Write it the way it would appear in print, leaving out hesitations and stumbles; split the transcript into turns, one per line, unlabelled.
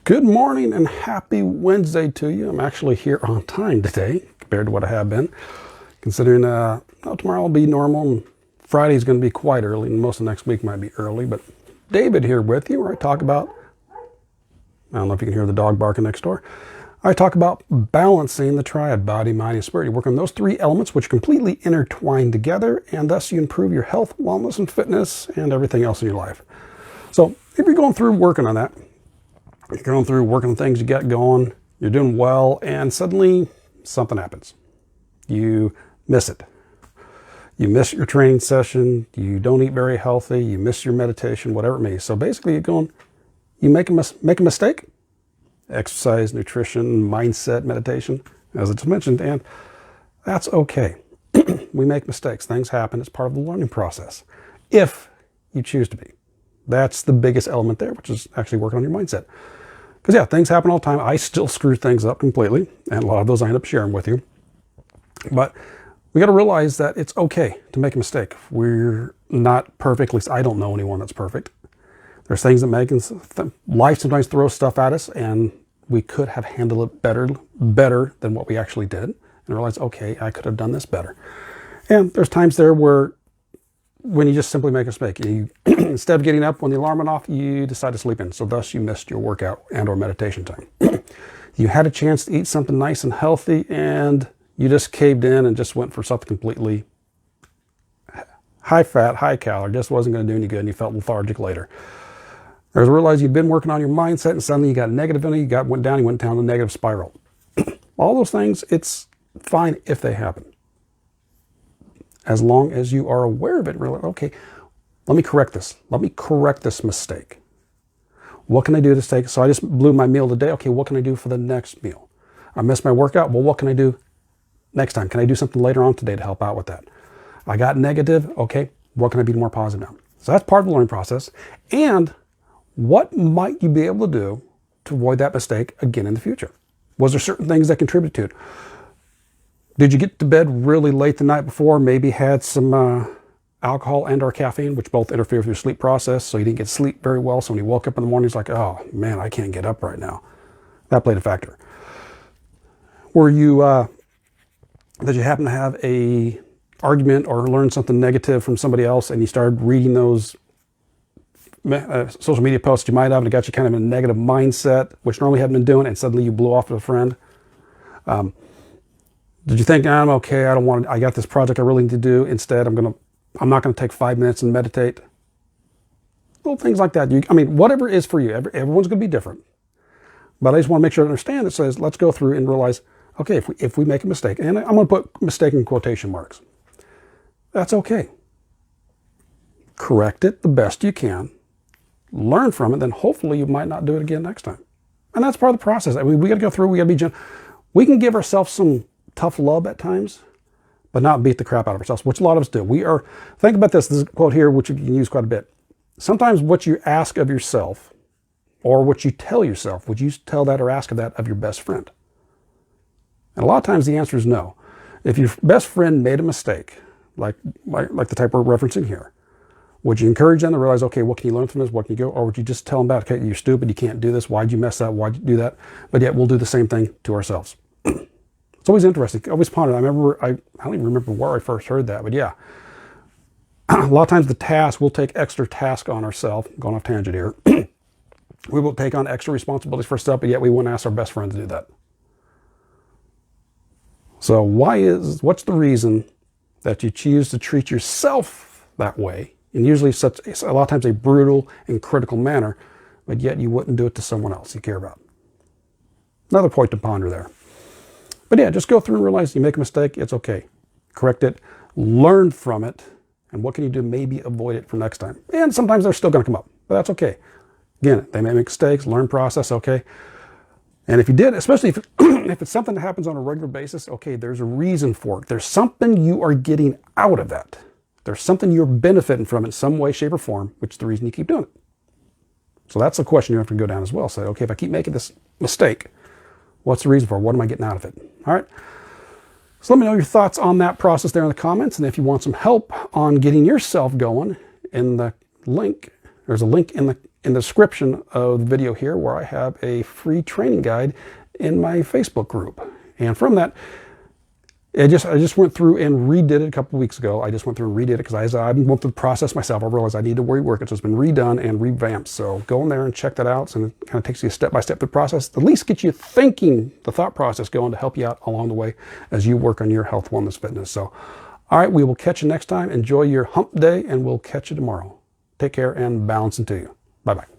Good morning and happy Wednesday to you. I'm actually here on time today compared to what I have been. Considering tomorrow will be normal and Friday's going to be quite early and most of next week might be early. But David here with you where I talk about, I don't know if you can hear the dog barking next door. I talk about balancing the triad, body, mind, and spirit. You work on those three elements which completely intertwine together, and thus you improve your health, wellness, and fitness and everything else in your life. So if you're going through working on that, you're going through working on things you got going, you're doing well, and suddenly something happens. You miss it. You miss your training session, you don't eat very healthy, you miss your meditation, whatever it may be. So basically you make a mistake. Exercise, nutrition, mindset, meditation, as I just mentioned, and that's okay. We make mistakes. Things happen. It's part of the learning process. If you choose to be. That's the biggest element there, which is actually working on your mindset. Because yeah, things happen all the time. I still screw things up completely, and a lot of those I end up sharing with you. But we got to realize that it's okay to make a mistake. We're not perfect. At least I don't know anyone that's perfect. There's things that make life sometimes throws stuff at us, and we could have handled it better than what we actually did, and realize, okay, I could have done this better. And there's times there where when you just simply make a mistake, you instead of getting up when the alarm went off, you decide to sleep in. So thus you missed your workout and or meditation time. You had a chance to eat something nice and healthy, and you just caved in and just went for something completely high fat, high calorie, just wasn't going to do any good, and you felt lethargic later. There's realize you'd been working on your mindset, and suddenly you got negative in it, you went down the negative spiral. All those things, it's fine if they happen. As long as you are aware of it, really, okay, let me correct this. Let me correct this mistake. What can I do to stay? So I just blew my meal today. Okay, what can I do for the next meal? I missed my workout. Well, what can I do next time? Can I do something later on today to help out with that? I got negative. Okay, what can I be more positive now? So that's part of the learning process. And what might you be able to do to avoid that mistake again in the future? Was there certain things that contributed to it? Did you get to bed really late the night before, maybe had some alcohol and or caffeine, which both interfere with your sleep process, so you didn't get sleep very well, so when you woke up in the morning, it's like, oh man, I can't get up right now. That played a factor. Were you, did you happen to have a argument or learn something negative from somebody else, and you started reading those social media posts you might have, and it got you kind of in a negative mindset, which normally hadn't been doing, and suddenly you blew off with a friend? Did you think, I'm okay, I got this project I really need to do, instead I'm not going to take 5 minutes and meditate? Little things like that. Whatever it is for you, everyone's going to be different. But I just want to make sure to understand it says, let's go through and realize, okay, if we make a mistake, and I'm going to put mistake in quotation marks, that's okay. Correct it the best you can, learn from it, then hopefully you might not do it again next time. And that's part of the process. We got to go through, we got to be gentle. We can give ourselves some tough love at times, but not beat the crap out of ourselves, which a lot of us do. Think about this. This is a quote here, which you can use quite a bit. Sometimes what you ask of yourself, or what you tell yourself, would you tell that or ask of that of your best friend? And a lot of times the answer is no. If your best friend made a mistake, like the type we're referencing here, would you encourage them to realize, okay, what can you learn from this? What can you go? Or would you just tell them about, okay, you're stupid, you can't do this. Why'd you mess up? Why'd you do that? But yet we'll do the same thing to ourselves. It's always interesting. I always ponder. I don't even remember where I first heard that, but yeah. A lot of times we'll take extra task on ourselves. Going off tangent here. We will take on extra responsibilities for stuff, but yet we won't ask our best friend to do that. So what's the reason that you choose to treat yourself that way? And usually a lot of times a brutal and critical manner, but yet you wouldn't do it to someone else you care about. Another point to ponder there. But yeah, just go through and realize you make a mistake, it's okay. Correct it, learn from it, and what can you do? Maybe avoid it for next time. And sometimes they're still going to come up, but that's okay. Again, they may make mistakes, learn process, okay. And if you did, especially if it's something that happens on a regular basis, okay, there's a reason for it. There's something you are getting out of that. There's something you're benefiting from in some way, shape, or form, which is the reason you keep doing it. So that's the question you have to go down as well. Say, okay, if I keep making this mistake, what's the reason for it? What am I getting out of it? All right. So let me know your thoughts on that process there in the comments. And if you want some help on getting yourself going, in the link, there's a link in the in the description of the video here, where I have a free training guide in my Facebook group. And from that, I just went through and redid it a couple weeks ago. I just went through and redid it because I went through the process myself. I realized I need to rework it, so it's been redone and revamped. So go in there and check that out. So it kind of takes you step by step through the process, at least get you thinking, the thought process going, to help you out along the way as you work on your health, wellness, fitness. So, all right, we will catch you next time. Enjoy your hump day, and we'll catch you tomorrow. Take care and balance into you. Bye-bye.